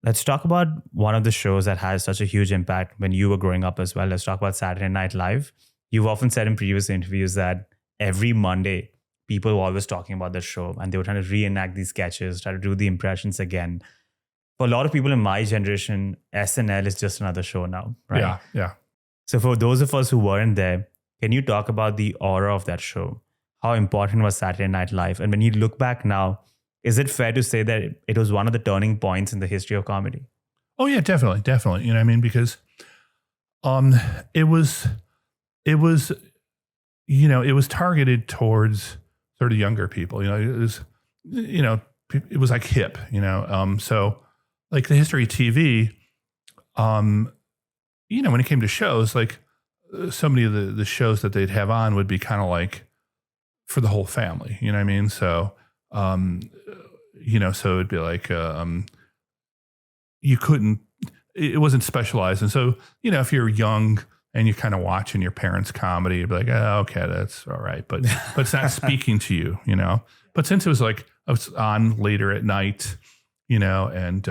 Let's talk about one of the shows that has such a huge impact when you were growing up as well. Let's talk about Saturday Night Live. You've often said in previous interviews that every Monday, people were always talking about the show and they were trying to reenact these sketches, try to do the impressions again. For a lot of people in my generation, SNL is just another show now, right? Yeah, yeah. So for those of us who weren't there, can you talk about the aura of that show? How important was Saturday Night Live? And when you look back now, is it fair to say that it was one of the turning points in the history of comedy? Oh yeah, definitely. You know what I mean? Because it was targeted towards sort of younger people. It was like hip, so like the history of TV, when it came to shows, like so many of the shows that they'd have on would be kind of like for the whole family, you know what I mean? So, so it'd be like, it wasn't specialized. And so, if you're young and you're kind of watching your parents' comedy, you'd be like, oh, okay, that's all right. But it's not speaking to you, But since it was like, I was on later at night, and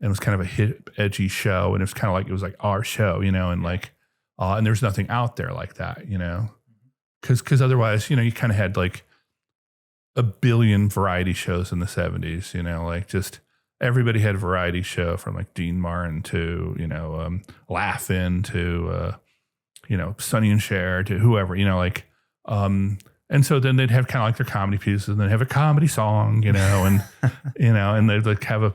it was kind of a hip, edgy show. And it was kind of like, it was like our show, and like, and there's nothing out there like that, because otherwise, you kind of had like a billion variety shows in the 70s, like just everybody had a variety show from like Dean Martin to, Laugh-In to, Sonny and Cher to whoever, and so then they'd have kind of like their comedy pieces and then have a comedy song, and, and they'd like have a,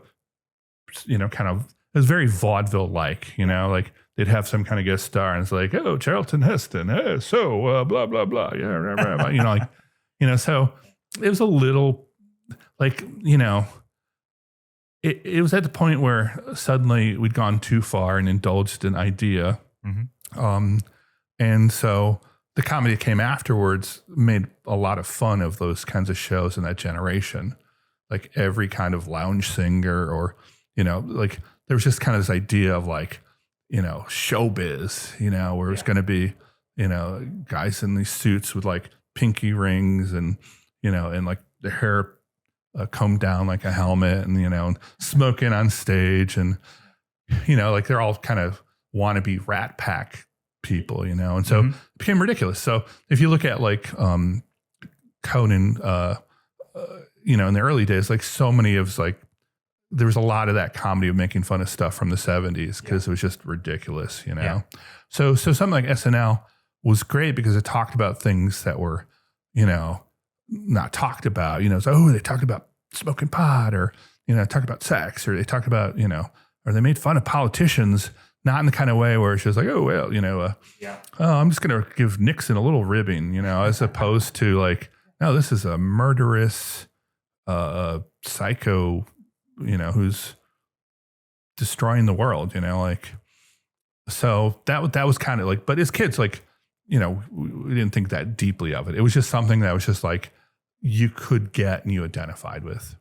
kind of, it was very vaudeville-like, like they'd have some kind of guest star and it's like, oh, Charlton Heston, blah, blah, blah. Yeah, so it was a little like, it was at the point where suddenly we'd gone too far and indulged an idea. Mm-hmm. And so the comedy that came afterwards made a lot of fun of those kinds of shows in that generation. Like every kind of lounge singer or, like there was just kind of this idea of like, showbiz, where it's going to be, guys in these suits with like pinky rings and, and like their hair combed down like a helmet and, and smoking on stage and, like they're all kind of wannabe Rat Pack people, and so it became ridiculous. So if you look at like Conan, in the early days, like so many of like, there was a lot of that comedy of making fun of stuff from the 70s because it was just ridiculous, Yeah. So something like SNL was great because it talked about things that were, not talked about, so, they talked about smoking pot or, talked about sex or they talked about, or they made fun of politicians, not in the kind of way where it's just like, oh, well, I'm just going to give Nixon a little ribbing, as opposed to like, no, this is a murderous psycho, who's destroying the world, like, so that was kind of like, but as kids, like, we didn't think that deeply of it. It was just something that was just like, you could get and you identified with.